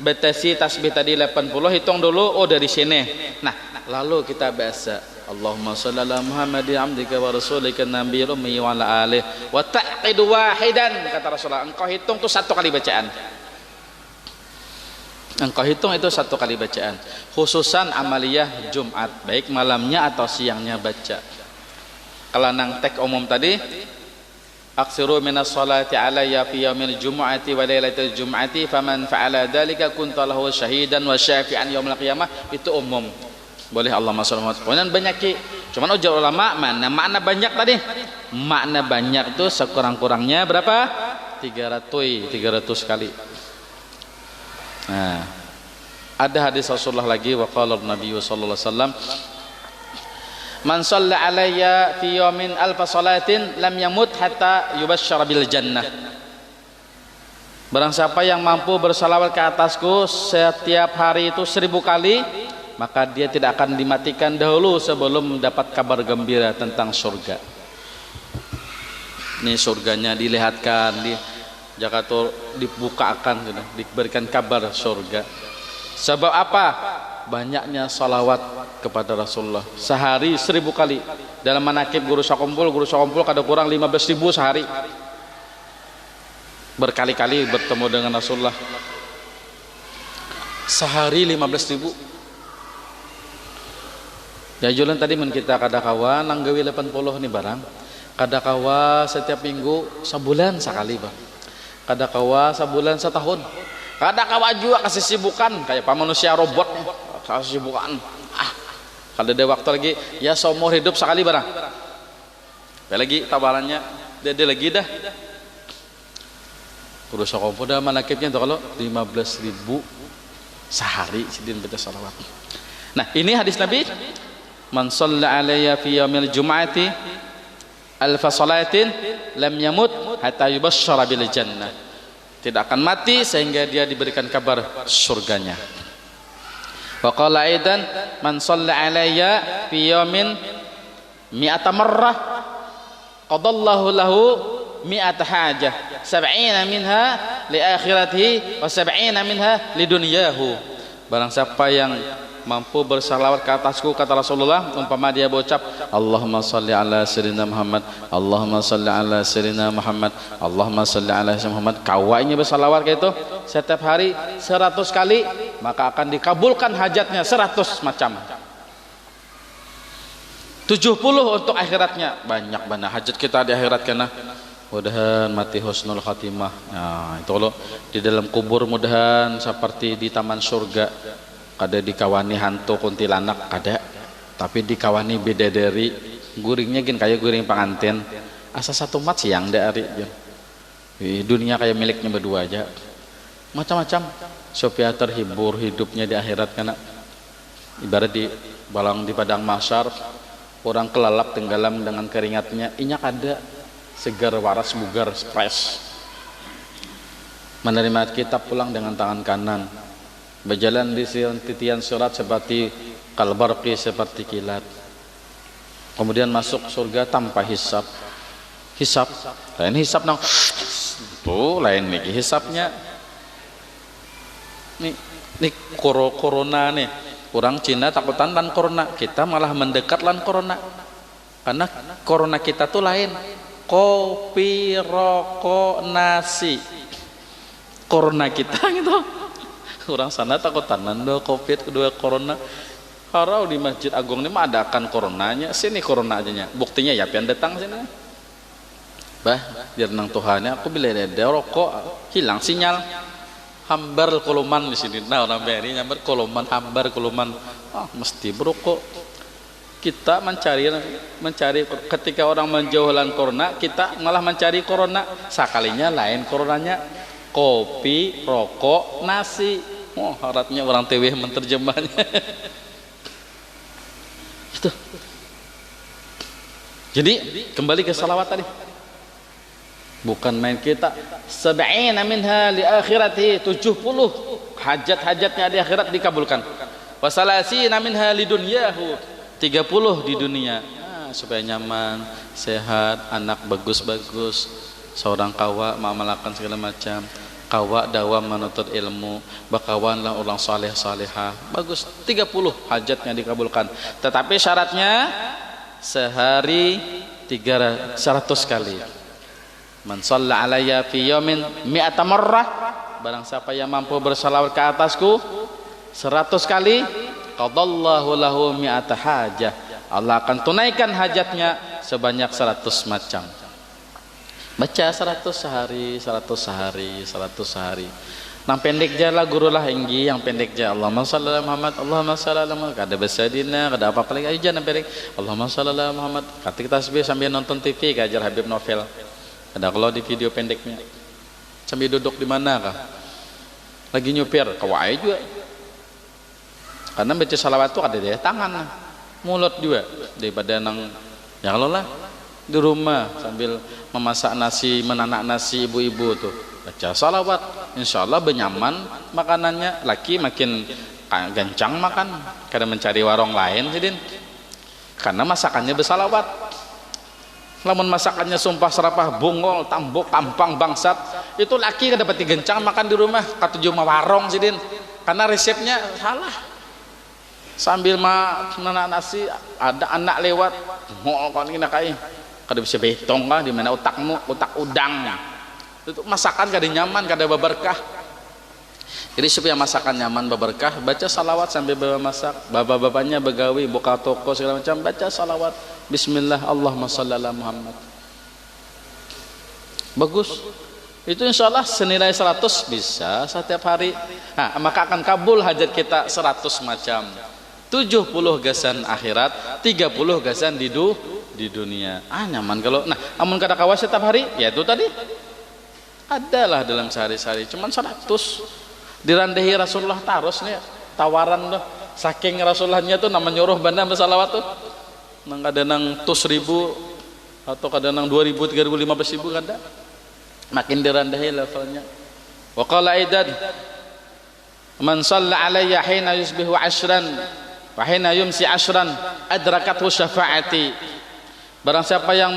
betesi tasbih tadi 80, hitung dulu, oh dari sini. Nah, lalu kita baca Allahumma shalli ala Muhammadin abdika wa rasulika nabiyil ummi wa ala alihi wa taqidu wahidan, kata Rasulullah, engkau hitung tuh 1 kali bacaan. Engkau hitung itu 1 kali bacaan. Khususan amaliyah Jumat, baik malamnya atau siangnya baca. Kalau nang tek umum tadi, aksiru minas salati alayya fi yaumil jumu'ati wa lailatul jumu'ati faman fa'ala dzalika kunta lahu syahidan wa syafi'an yaumil qiyamah, itu umum. Boleh Allahumma shalli alaihi wasallam. Banyak ki. Cuman ujar ulama makna banyak tadi. Makna banyak itu sekurang-kurangnya berapa? 300 kali. Nah, ada hadis Rasulullah lagi, wa qala Nabi sallallahu alaihi wasallam, man shalla alayya fi yawmin alfa salatin lam yamut hatta yubasysyara bil jannah. Barang siapa yang mampu bersalawat ke atasku setiap hari itu 1000 kali, maka dia tidak akan dimatikan dahulu sebelum mendapat kabar gembira tentang surga. Ini surganya dilihatkan, di Jakarta dibukakan, diberikan kabar surga. Sebab apa? Banyaknya salawat kepada Rasulullah. Sehari 1000 kali. Dalam manakib guru sakumpul kada kurang 15.000 sehari. Berkali-kali bertemu dengan Rasulullah. Sehari 15.000. Ya jualan tadi men kita kada kawa nanggawi 80 nih barang. Kada kawa setiap minggu sebulan sekali, Bang. Kada kawa sebulan setahun. Kada kawa juga kasih sibukan kayak manusia robot, kasih sibukan. Kalau ada waktu lagi ya seumur hidup sekali barang. Lagi tawarannya dia lagi dah. Kurus sakompo dah manakibnya tuh kalau 15.000 sehari sidin baca salawat. Nah, ini hadis Nabi, man shalla alayya fi yaumil jumu'ati alfa salatin lam yamut hatta yubasysyara bil jannah. Tidak akan mati sehingga dia diberikan kabar surganya. Wa qala aidan man shalla alayya fi yawmin mi'ata marrah qadallahu lahu mi'ata hajah 70 minha li akhiratihi wa 70 minha li dunyahu. Barang siapa yang mampu bersalawat ke atasku, kata Rasulullah, umpama dia berucap Allahumma salli ala sayyidina Muhammad, Allahumma salli ala sayyidina Muhammad, Allahumma salli ala sayyidina Muhammad, kawainya bersalawat kayak itu setiap hari 100 kali, maka akan dikabulkan hajatnya 100 macam. 70 untuk akhiratnya. Banyak banget hajat kita di akhirat kena. Mudahan mati husnul khatimah. Nah, itu loh di dalam kubur mudahan seperti di taman surga. Kada dikawani hantu kuntilanak kada, tapi dikawani bidadari, guringnya gin kayak guring pengantin, asa 1 mat siang dari dunia kayak miliknya berdua aja, macam-macam supaya terhibur hidupnya di akhirat. Karena ibarat di balang di padang mahsyar, orang kelalap tenggelam dengan keringatnya, inyak ada segar waras bugar fresh, menerima kitab pulang dengan tangan kanan, berjalan di titian surat seperti kalbarqi, seperti kilat. Kemudian masuk surga tanpa hisab. Hisab, lain hisab nang tuh lain nih hisabnya. Nih corona nih. Orang Cina takutan lan corona, kita malah mendekat lan corona. Karena corona kita tuh lain. Kopi, rokok, nasi. Corona kita gitu. Orang sana takutan do covid kedua corona. Harau di Masjid Agung ini mah adakan coronanya, sini corona aja nya. Buktinya ya pian datang sini. Bah, biar nang Tuhannya aku bila ada rokok hilang sinyal. Hambar koloman di sini. Nah, orang beri nyamber koloman, hambar koloman. Mesti berokok. Kita mencari ketika orang menjauhlan corona, kita malah mencari corona. Sakalinya lain coronanya. Kopi, rokok, nasi. Harapnya orang TW menterjemahnya. Itu. Jadi kembali ke salawat tadi. Bukan main kita. 70 minha li akhirati, 70 hajat-hajatnya di akhirat dikabulkan. Wa salasina minha li dunyahu, 30 di dunia. Supaya nyaman, sehat, anak bagus-bagus. seorang kawa mengamalkan segala macam, kawa dawam menuntut ilmu, bakawanlah orang saleh salehah. Bagus, 30 hajatnya dikabulkan. Tetapi syaratnya sehari 100 kali. Man shalla alayya fi yaumin mi'ata marrah, barang siapa yang mampu bersalawat ke atasku 100 kali, qadallahu lahu mi'ata hajah, Allah akan tunaikan hajatnya sebanyak 100 macam. Baca 100 sehari, 100 sehari, 100 sehari. Nang pendek je lah guru lah inggi, yang pendek je Allahumma shalli ala Muhammad, Allahumma shalli ala Muhammad. Kada bersadina, kada apa-apa lagi aja nang pendek. Allahumma shalli ala Muhammad. Ketika tasbih sambil nonton TV kajar Habib Novel. Ada kalau di video pendeknya sambil duduk di mana kah? Lagi nyupir, kawai juga. Karena baca salawat itu ada di tangan, mulut juga daripada nang ya kalau lah di rumah sambil memasak nasi, menanak nasi ibu-ibu tuh baca salawat, insya Allah benyaman makanannya. Laki makin gancang makan, kadang mencari warung lain sidin, karena masakannya bersalawat. Lamun masakannya sumpah serapah bungol, tambok, tampang, bangsat, itu laki kan dapat digencang makan di rumah, katujuh warung sidin, karena resepnya salah. Sambil menanak nasi, ada anak lewat, mau kau ini nakai, kada bisa betong kah, di mana otakmu, otak udang. Itu masakan kada nyaman, kada berberkah. Jadi supaya masakan nyaman berberkah, baca salawat sambil masak. Bapak-bapaknya begawi, buka toko segala macam, baca salawat. Bismillah, Allahumma shalli ala Muhammad. Bagus. Itu insya Allah senilai 100 bisa setiap hari. Nah, maka akan kabul hajat kita 100 macam. 70 gasan akhirat, 30 gasan di dunia. Nyaman kalau. Nah, amun kada kawas setiap hari, ya itu tadi. Adalah dalam sehari-hari, cuman 100. Dirandehi Rasulullah tarus nih tawaran tuh. Saking Rasulullahnya tuh nama nyuruh banda bersalawat tuh. Nang kada nang tus 1000 atau kada nang 2000, 3000, 15.000 kada. Makin dirandahi levelnya. Wa qala aidan man shalla alayya hina yusbihu 10 wa hina yumsi 10 adrakathu syafaati. Barang siapa yang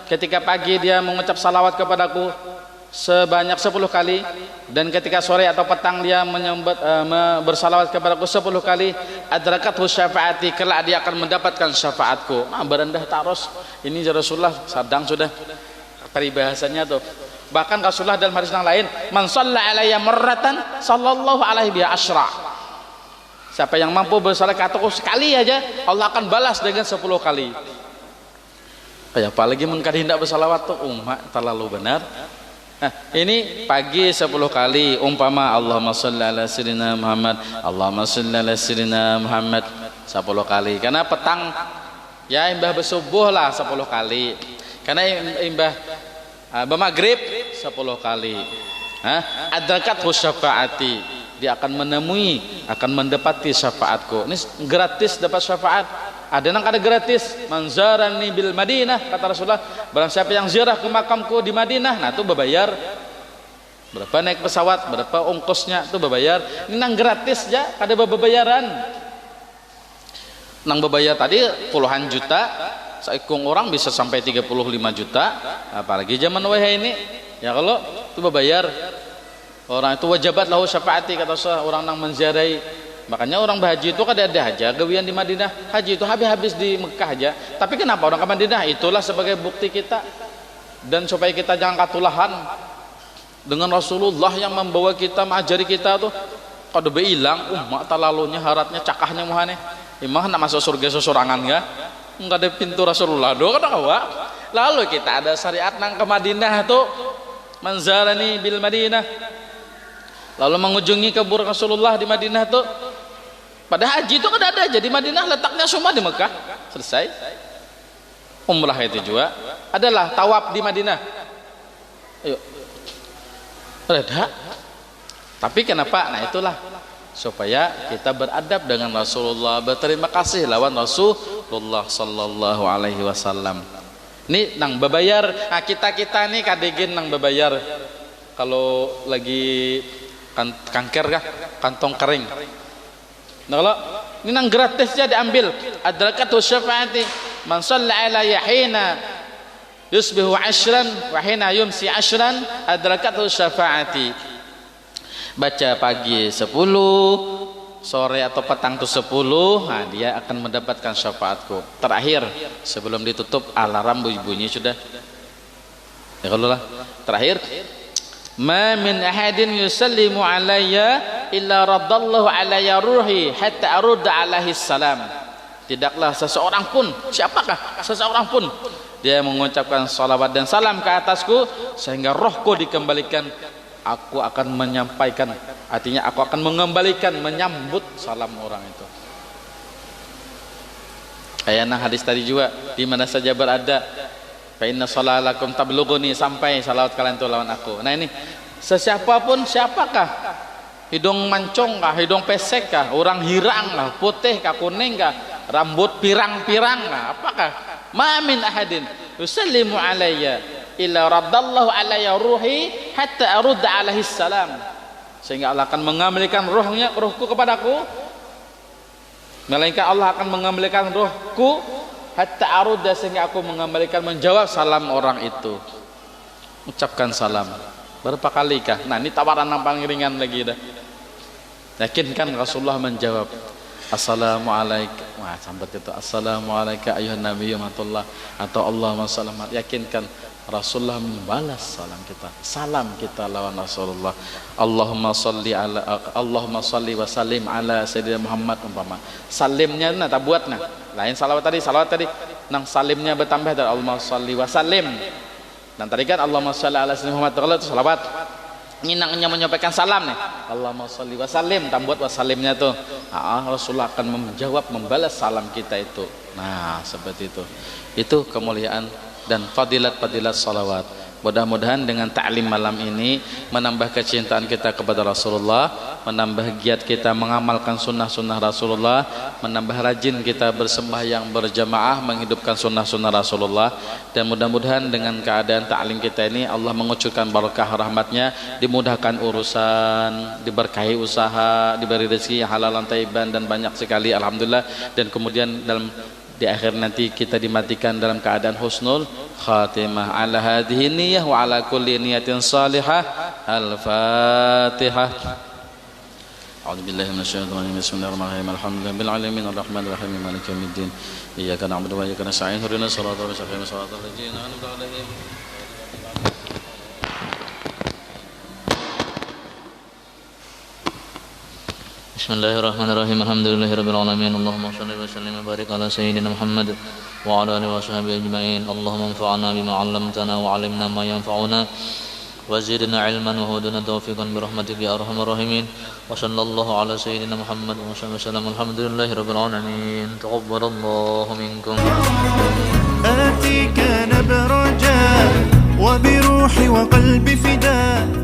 ketika pagi dia mengucap salawat kepadaku sebanyak 10 kali, dan ketika sore atau petang dia bersalawat kepadaku 10 kali, adrakathu syafaati, kelak dia akan mendapatkan syafaatku. Berendah taros ini Rasulullah sadang sudah peribahasanya tuh. Bahkan Rasulullah dalam hadis yang lain, man shalla alayya marratan sallallahu alaihi biha asyra. Siapa yang mampu bersalat ke atasku sekali aja, Allah akan balas dengan 10 kali. Apalagi mun kada hendak bersalawat tuh terlalu benar. Nah, ini pagi 10 kali umpama Allahumma shalli ala sayyidina Muhammad, Allahumma shalli ala sayyidina Muhammad 10 kali. Karena petang ya imbah bersubuh lah 10 kali. Karena imbah bermaghrib 10 kali. Adrakathu syafaati, dia akan menemui, akan mendapati syafaatku. Ini gratis dapat syafaat. Ada yang kada gratis. Manzarani bil Madinah, kata Rasulullah, barang siapa yang ziarah ke makamku di Madinah, nah itu berbayar. Berapa naik pesawat, berapa ongkosnya itu berbayar. Ini nang gratis ya, kada berbayaran. Nang berbayar tadi puluhan juta, seikung orang bisa sampai 35 juta, apalagi zaman WH ini. Ya kalau itu berbayar, orang itu wajibat lahu syafaati, kata Rasulullah, orang nang menziarahi. Makanya orang berhaji itu kada ada aja gawian di Madinah. Haji itu habis di Mekah aja. Tapi kenapa orang ke Madinah? Itulah sebagai bukti kita, dan supaya kita jangan katulahan dengan Rasulullah yang membawa kita, mengajari kita tuh. Kada hilang umat talalunya haratnya cakahnya muhane. Imah nak masuk surga sesorangan enggak? Enggak ada pintu Rasulullah do kada kawa. Lalu kita ada syariat nang ke Madinah tuh, manzarani bil Madinah. Lalu mengunjungi kubur Rasulullah di Madinah tuh. Pada haji itu kan ada aja di Madinah, letaknya semua di Mekah. Selesai. Umrah itu juga adalah tawaf di Madinah. Ayo. Reda. Tapi kenapa? Nah itulah supaya kita beradab dengan Rasulullah, berterima kasih lawan Rasulullah sallallahu alaihi wasallam. Ini nang bebayar. Nah, kita nih kadegen nang bebayar kalau lagi kanker kah, kantong kering. Nah kalau ini nang gratisnya diambil, adrakathu syafaati, man shalla alayya hina yusbihu 'ashran wa hina yumsi 'ashran adrakathu syafaati. Baca pagi 10, sore atau petang itu 10, nah dia akan mendapatkan syafaatku. Terakhir sebelum ditutup alarm bunyi sudah. Ya kalau lah. Terakhir, ma min ahadin yusallimu alayya illa raddallahu alayya ruhi hatta arudda alaihi salam. Tidaklah seseorang pun, siapakah seseorang pun, dia mengucapkan salawat dan salam ke atasku sehingga rohku dikembalikan. Aku akan menyampaikan, artinya aku akan mengembalikan, menyambut salam orang itu. Ayana hadis tadi juga, di mana saja berada, fa inna salalakum tablughuni, sampai salawat kalian itu lawan aku. Nah ini, sesiapapun, siapakah? Hidung mancung kah, hidung pesek kah, orang hirang kah, putih kah, kuning kah, rambut pirang-pirang kah, apakah? Ma min ahadin yusallimu alayya illa raddallahu alayya ruhi hatta arudda alaihi salam, sehingga Allah akan mengembalikan rohku kepadaku, melainkan Allah akan mengembalikan rohku hatta arudda, sehingga aku mengembalikan, menjawab salam orang itu. Ucapkan salam berapa kali kah? Nah ini tawaran yang paling ringan lagi dah. Yakinkan Rasulullah menjawab assalamualaikum, wah sampai itu assalamualaikum ayuhan nabi warahmatullah, atau Allahumma salam. Yakinkan Rasulullah membalas salam kita lawan Rasulullah. Allahumma salli wa sallim ala sayyidina Muhammad umpama. Salimnya nah tak buat nah. Lain salawat tadi nang salimnya bertambah dari Allahumma salli wa sallim. Dan tadi kan Allahumma salli ala sayyidina Muhammad, kalau itu salawat. Ini nangnya menyampaikan salam nih. Allahumma salli wa sallim, tambuat wa salimnya tuh. Rasulullah akan menjawab, membalas salam kita itu. Nah, seperti itu. Itu kemuliaan dan fadilat-fadilat salawat. Mudah-mudahan dengan ta'lim malam ini menambah kecintaan kita kepada Rasulullah, menambah giat kita mengamalkan sunnah-sunnah Rasulullah, menambah rajin kita bersembahyang berjamaah menghidupkan sunnah-sunnah Rasulullah. Dan mudah-mudahan dengan keadaan ta'lim kita ini Allah mengucurkan barakah rahmatnya, dimudahkan urusan, diberkahi usaha, diberi rezeki yang halal dan thayyiban dan banyak sekali alhamdulillah. Dan kemudian di akhir nanti kita dimatikan dalam keadaan husnul khatimah. Ala hadhihi niyyah wa ala kulli niyatin salihah. Al-Fatihah. A'udzu billahi minasyaitonir rajim. Bismillahirrahmanirrahim. Alhamdulillahil alamin arrahmanir rahim maliki yaumiddin. Iyyaka na'budu wa iyyaka nasta'in. Ihdinas siratal mustaqim siratal ladzina an'amta 'alaihim. Bismillahirrahmanirrahim. Alhamdulillahirabbil alamin. Allahumma shalli wa sallim wa barik ala sayyidina Muhammad wa ala alihi wa sahbihi ajma'in. Allahumma anfa'na bima 'allamtana wa 'allimna ma yanfa'una wa zidna 'ilman wa hudna tawfiqan bi rahmatika ya arhamar rahimin. Wa sallallahu ala sayyidina Muhammad wa sallam. Alhamdulillahirabbil alamin. Taqabbalallahu minkum. آتيك نبرجا وبروحي وقلبي فداء